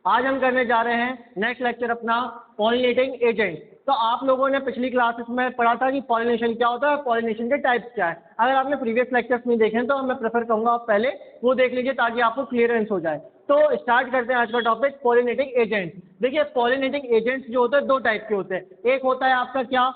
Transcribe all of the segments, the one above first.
आज हम करने जा रहे हैं नेक्स्ट लेक्चर अपना पॉलिनेटिंग एजेंट। तो आप लोगों ने पिछली क्लासेस में पढ़ा था कि पॉलिनेशन क्या होता है, पॉलिनेशन के टाइप्स क्या है। अगर आपने प्रीवियस लेक्चर्स नहीं देखे तो मैं प्रेफर करूंगा आप पहले वो देख लीजिए ताकि आपको क्लियरेंस हो जाए। तो स्टार्ट करते हैं आज का टॉपिक पॉलिनेटिंग एजेंट्स। देखिए पॉलिनेटिंग एजेंट्स जो होते हैं दो टाइप के होते हैं। एक होता है आपका क्या,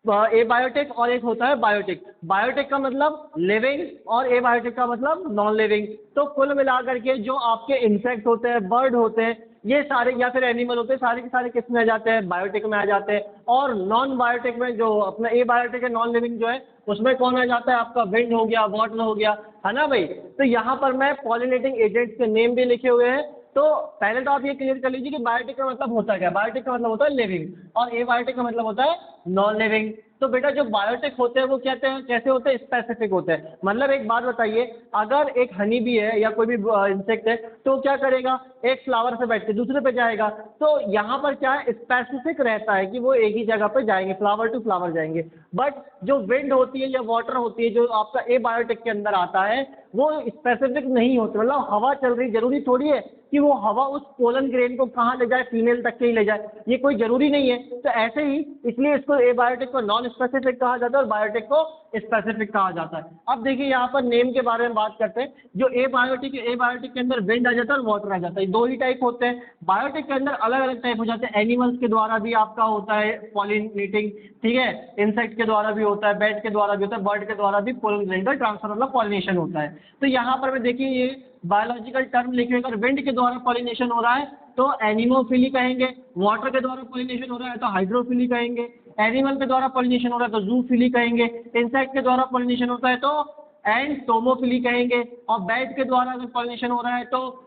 एबायोटिक, और एक होता है बायोटिक। बायोटिक का मतलब लिविंग और एबायोटिक का मतलब नॉन लिविंग। तो कुल मिलाकर के जो आपके इंसेक्ट होते हैं, बर्ड होते हैं, ये सारे या फिर एनिमल होते हैं, सारे के सारे किस में आ जाते हैं, बायोटिक में आ जाते हैं। और नॉन बायोटिक में जो अपना एबायोटिक है, नॉन लिविंग जो है, उसमें कौन आ जाता है, आपका विंड हो गया, वाटर हो गया, है ना भाई। तो यहाँ पर मैं पॉलिनेटिंग एजेंट्स के नेम भी लिखे हुए हैं। तो पहले तो आप ये क्लियर कर लीजिए कि बायोटिक का मतलब होता है क्या। बायोटिक का मतलब होता है लिविंग और एबायोटिक का मतलब होता है नॉन लिविंग। तो बेटा जो बायोटिक होते हैं वो कहते हैं कैसे होते हैं, स्पेसिफिक होते हैं। मतलब एक बात बताइए, अगर एक हनी बी है या कोई भी इंसेक्ट है तो क्या करेगा, एक फ्लावर से बैठ के दूसरे पे जाएगा। तो यहाँ पर क्या है, स्पेसिफिक रहता है कि वो एक ही जगह पे जाएंगे, फ्लावर टू फ्लावर जाएंगे। बट जो विंड होती है या वाटर होती है जो आपका एबायोटिक के अंदर आता है वो स्पेसिफिक नहीं होती। मतलब हवा चल रही, जरूरी थोड़ी है कि वो हवा उस पोलन ग्रेन को कहाँ ले जाए, फीमेल तक के ही ले जाए, ये कोई जरूरी नहीं है। तो ऐसे ही इसलिए इसको एबायोटिक को नॉन स्पेसिफिक कहा जाता है और बायोटिक को स्पेसिफिक कहा जाता है। अब देखिए यहाँ पर नेम के बारे में बात करते हैं। जो एबायोटिक है, एबायोटिक के अंदर विंड आ जाता है और वाटर आ जाता है, दो ही टाइप होते हैं। बायोटिक के अंदर अलग अलग टाइप हो जाते हैं। एनिमल्स के द्वारा भी आपका होता है पॉलिनेटिंग, ठीक है, इंसेक्ट के द्वारा भी होता है, बैट के द्वारा भी होता है, बर्ड के द्वारा भी पोलन ग्रेन का ट्रांसफर मतलब पॉलिनेशन होता है। तो यहाँ पर मैं देखिए ये बायोलॉजिकल टर्म लिखे, अगर विंड के द्वारा पॉलिनेशन हो रहा है तो एनिमोफिली कहेंगे, वाटर के द्वारा पॉलिनेशन हो रहा है तो हाइड्रोफिली कहेंगे, एनिमल के द्वारा पॉलिनेशन हो रहा है तो जूफिली कहेंगे, इंसेक्ट के द्वारा पॉलिनेशन होता है तो एंटोमोफिली कहेंगे, और बैट के द्वारा अगर पॉलिनेशन हो रहा है तो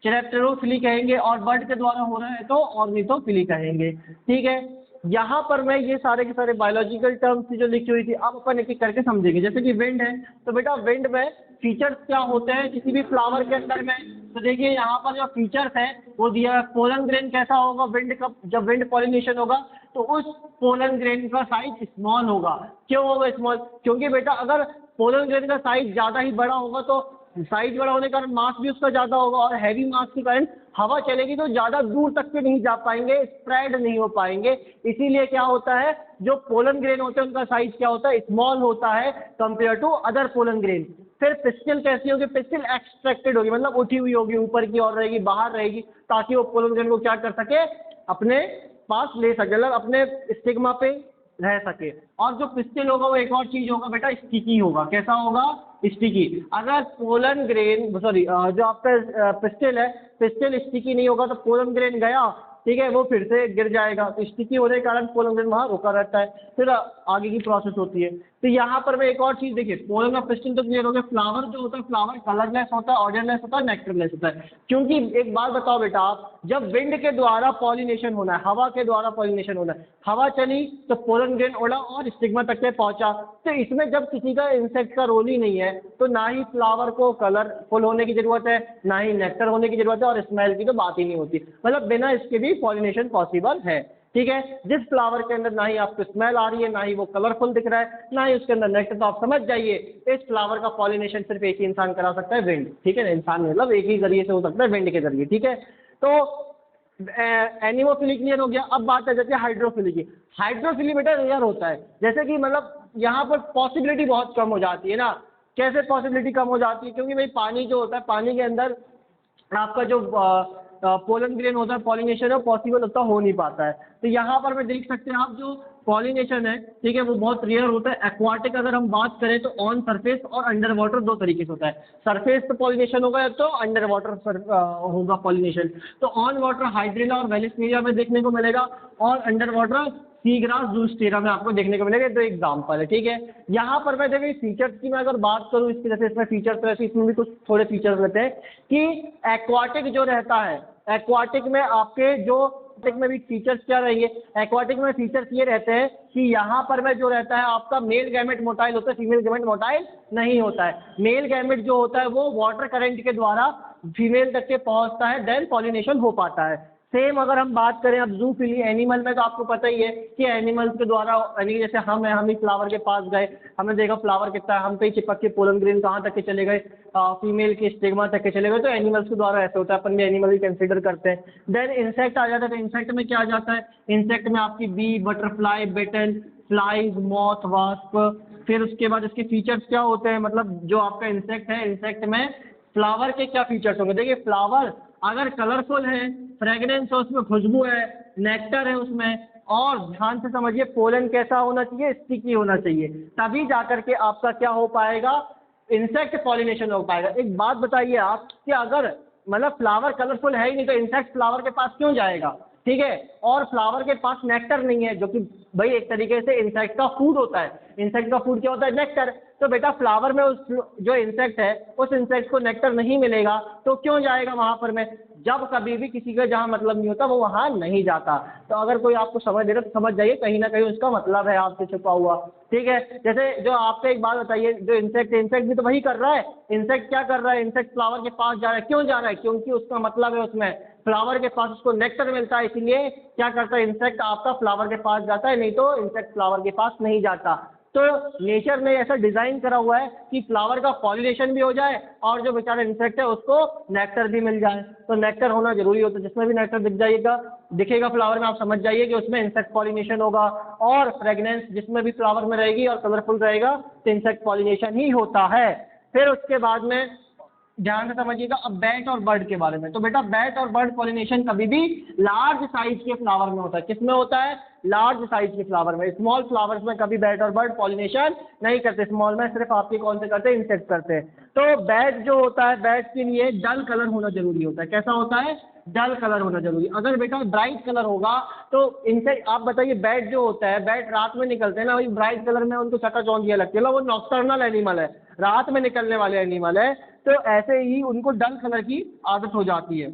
चिरेप्टोफिली कहेंगे, और बर्ड के द्वारा हो रहा है तो ऑर्निथोफिली कहेंगे। ठीक है, यहाँ पर मैं ये सारे के सारे बायोलॉजिकल टर्म्स जो लिखी हुई थी अब अपन एक एक करके समझेंगे। जैसे कि विंड है तो बेटा विंड में फीचर्स क्या होते हैं किसी भी फ्लावर के अंदर में। तो देखिए यहाँ पर जो फीचर्स है वो दिया है। पोलन ग्रेन कैसा होगा विंड का, जब विंड पॉलिनेशन होगा तो उस पोलन ग्रेन का साइज स्मॉल होगा। क्यों होगा स्मॉल, क्योंकि बेटा अगर पोलन ग्रेन का साइज ज़्यादा ही बड़ा होगा तो साइज बड़ा होने के कारण मास भी उसका ज़्यादा होगा, और हैवी मास के कारण हवा चलेगी तो ज़्यादा दूर तक के नहीं जा पाएंगे, स्प्रेड नहीं हो पाएंगे। इसीलिए क्या होता है, जो पोलन ग्रेन होते हैं उनका साइज क्या होता है, स्मॉल होता है compare to other pollen grain. फिर पिस्टिल कैसी होगी, पिस्टिल एक्सट्रैक्टेड होगी, मतलब उठी हुई होगी, ऊपर की ओर रहेगी, बाहर रहेगी, ताकि वो पोलन ग्रेन को क्या कर सके, अपने पास ले सके, मतलब अपने स्टिग्मा पे रह सके। और जो पिस्टिल होगा वो एक और चीज होगा बेटा, स्टिकी होगा। कैसा होगा, स्टिकी। अगर पोलन ग्रेन सॉरी जो आपका पिस्टिल है, पिस्टिल स्टिकी नहीं होगा तो पोलन ग्रेन गया, ठीक है, वो फिर से गिर जाएगा। तो स्टिकी होने के कारण पोलन ग्रेन वहाँ रुका रहता है, फिर आगे की प्रोसेस होती है। तो यहाँ पर मैं एक और चीज देखिए, पोलन और पिस्टिल तो क्लियर हो गया। फ्लावर जो होता है, फ्लावर कलरलेस होता है, ऑर्डरलेस होता है, नेक्टरलेस होता है। क्योंकि एक बात बताओ बेटा, आप जब विंड के द्वारा पॉलिनेशन होना है, हवा के द्वारा पॉलिनेशन होना है, हवा चली तो पोलन ग्रेन उड़ा और स्टिग्मा तक के पहुंचा। तो इसमें जब किसी का इंसेक्ट का रोल ही नहीं है तो ना ही फ्लावर को कलरफुल होने की जरूरत है, ना ही नेक्टर होने की जरूरत है, और स्मेल की तो बात ही नहीं होती। मतलब बिना इसके भी पॉलिनेशन पॉसिबल है। ठीक है, जिस फ्लावर के अंदर ना ही आपको स्मेल आ रही है, ना ही वो कलरफुल दिख रहा है, ना ही उसके अंदर नेक्टर, तो आप समझ जाइए इस फ्लावर का पॉलिनेशन सिर्फ एक ही इंसान करा सकता है, विंड। ठीक है ना, इंसान मतलब एक ही जरिए से हो सकता है, विंड के जरिए। ठीक है, तो एनिमोफिली क्लियर हो गया। अब बात आ जाती है हाइड्रोफिली की। हाइड्रोफिली बेटा रेयर होता है, जैसे कि मतलब यहाँ पर पॉसिबिलिटी बहुत कम हो जाती है ना। कैसे पॉसिबिलिटी कम हो जाती है, क्योंकि भाई पानी जो होता है, पानी के अंदर आपका जो पोलन ग्रेन होता है, पॉलिनेशन है, पॉसिबल होता हो नहीं पाता है। तो यहाँ पर मैं देख सकते हैं आप, जो पॉलिनेशन है, ठीक है, वो बहुत रेयर होता है। एक्वाटिक अगर हम बात करें तो ऑन सरफेस और अंडर वाटर दो तरीके से होता है। सरफेस पे पॉलिनेशन होगा तो अंडर वाटर होगा पॉलिनेशन। तो ऑन वाटर हाइड्रिला और वेलिस्नेरिया में देखने को मिलेगा, और अंडर वाटर सी ग्रास जूस्टेरा में आपको देखने को मिलेगा। तो एग्जाम्पल है। ठीक है, यहाँ पर मैं देखिए फीचर्स की मैं अगर बात करूँ इसकी, जैसे इसमें फीचर्स तो ऐसे, इसमें भी कुछ थोड़े फीचर्स रहते हैं कि एक्वाटिक जो रहता है, एक्वाटिक में आपके जो एक्वाटिक में भी फीचर्स क्या रहेंगे, एक्वाटिक में फीचर्स ये रहते हैं कि यहाँ पर में जो रहता है आपका मेल गैमेट मोटाइल होता है, फीमेल गैमेट मोटाइल नहीं होता है। मेल गैमेट जो होता है वो वाटर करंट के द्वारा फीमेल तक के पहुँचता है, देन पॉलिनेशन हो पाता है। सेम अगर हम बात करें अब जूफिली एनिमल में, तो आपको पता ही है कि एनिमल्स के द्वारा, यानी जैसे हम हैं, हम ही फ्लावर के पास गए, हमने देखा फ्लावर कितना है, हम पे ही चिपक के पोलन ग्रेन कहाँ तक के चले गए, फीमेल के स्टिग्मा तक के चले गए। तो एनिमल्स के द्वारा ऐसे होता है, अपन भी एनिमल ही कंसिडर करते हैं। देन इंसेक्ट आ जाता है, तो इंसेक्ट में क्या आ जाता है, इंसेक्ट में आपकी बी, बटरफ्लाई, बिटन, फ्लाइज, मॉथ, वास्प। फिर उसके बाद इसके फीचर्स क्या होते हैं, मतलब जो आपका इंसेक्ट है, इंसेक्ट में फ्लावर के क्या फीचर्स होंगे। देखिए फ्लावर अगर कलरफुल है, फ्रेग्रेंस है, उसमें खुशबू है, नेक्टर है उसमें, और ध्यान से समझिए पोलन कैसा होना चाहिए, स्टिकी होना चाहिए, तभी जाकर के आपका क्या हो पाएगा, इंसेक्ट पॉलिनेशन हो पाएगा। एक बात बताइए आप कि अगर मतलब फ्लावर कलरफुल है ही नहीं तो इंसेक्ट फ्लावर के पास क्यों जाएगा, ठीक है। और फ्लावर के पास नेक्टर नहीं है, जो कि भाई एक तरीके से इंसेक्ट का फूड होता है। इंसेक्ट का फूड क्या होता है, नेक्टर। तो बेटा फ्लावर में उस जो इंसेक्ट है, उस इंसेक्ट को नेक्टर नहीं मिलेगा, तो क्यों जाएगा वहां पर में। जब कभी भी किसी का जहां मतलब नहीं होता वो वहां नहीं जाता। तो अगर कोई आपको समझ दे रहा तो समझ जाइए कहीं ना कहीं उसका मतलब है आपसे छुपा हुआ, ठीक है। जैसे जो आपसे एक बात बताइए, जो इंसेक्ट भी तो वही कर रहा है। इंसेक्ट क्या कर रहा है, इंसेक्ट फ्लावर के पास जा रहा है, क्यों जा रहा है, क्योंकि उसका मतलब है उसमें फ्लावर के पास उसको नेक्टर मिलता है, इसीलिए क्या करता है इंसेक्ट आपका फ्लावर के पास जाता है, नहीं तो इंसेक्ट फ्लावर के पास नहीं जाता। तो नेचर ने ऐसा डिजाइन करा हुआ है कि फ्लावर का पॉलिनेशन भी हो जाए और जो बेचारा इंसेक्ट है उसको नेक्टर भी मिल जाए। तो नेक्टर होना जरूरी होता है, जिसमें भी नेक्टर दिखेगा फ्लावर में, आप समझ जाइए कि उसमें इंसेक्ट पॉलिनेशन होगा। और फ्रेग्रेंस जिसमें भी फ्लावर में रहेगी और कलरफुल रहेगा तो इंसेक्ट पॉलिनेशन ही होता है। फिर उसके बाद में ध्यान से समझिएगा अब बैट और बर्ड के बारे में। तो बेटा बैट और बर्ड पॉलिनेशन कभी भी लार्ज साइज के फ्लावर में होता है। किसमें होता है, लार्ज साइज के फ्लावर में। स्मॉल फ्लावर्स में कभी बैट और बर्ड पॉलिनेशन नहीं करते, स्मॉल में सिर्फ आपके कौन से करते हैं, इंसेक्ट करते हैं। तो बैट जो होता है, बैट के लिए डल कलर होना जरूरी होता है। कैसा होता है, डल कलर होना जरूरी। अगर बेटा ब्राइट कलर होगा तो इंसेक्ट, आप बताइए बैट जो होता है, बैट रात में निकलते हैं ना, वही ब्राइट कलर में उनको चका चौंधिया लगती है, वो नॉक्टर्नल एनिमल है, रात में निकलने वाले एनिमल है। तो ऐसे ही उनको डल कलर की आदत हो जाती है।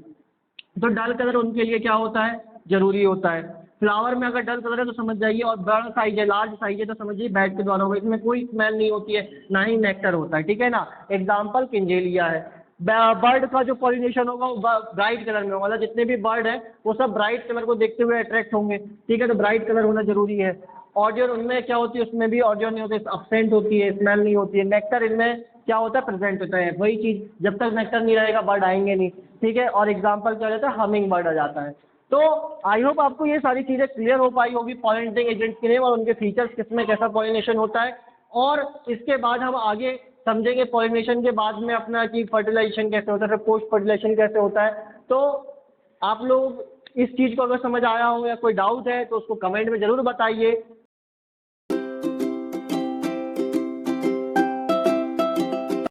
तो डल कलर उनके लिए क्या होता है, जरूरी होता है। फ्लावर में अगर डल कलर है तो समझ जाइए, और बड़ा साइज है, लार्ज साइज है तो समझिए बैट के द्वारा होगा। इसमें कोई स्मेल नहीं होती है, ना ही नेक्टर होता है, ठीक है ना। एग्जाम्पल किंजेलिया है। बर्ड का जो पॉलिनेशन होगा वो ब्राइट कलर में होगा, मतलब जितने भी बर्ड है वो सब ब्राइट कलर को देखते हुए अट्रैक्ट होंगे, ठीक है। तो ब्राइट कलर होना जरूरी है। ऑडियन उनमें क्या होती है, उसमें भी ऑडियन नहीं होती, अब्सेंट होती है, स्मेल नहीं होती है। नेक्टर इनमें क्या होता है, प्रेजेंट होता है। वही चीज, जब तक नेक्टर नहीं रहेगा बर्ड आएंगे नहीं, ठीक है। और एग्जाम्पल क्या हो जाता है, हमिंग बर्ड आ जाता है। तो आई होप आपको ये सारी चीजें क्लियर हो पाई होगी, पॉलिनेटिंग एजेंट्स के नेम और उनके फीचर्स, किसमें कैसा पॉलिनेशन होता है। और इसके बाद हम आगे समझेंगे पॉलिनेशन के बाद में अपना कि फर्टिलाइजेशन कैसे होता है, फिर पोस्ट फर्टिलाइजेशन कैसे होता है। तो आप लोग इस चीज को अगर समझ आया हो या कोई डाउट है तो उसको कमेंट में जरूर बताइए।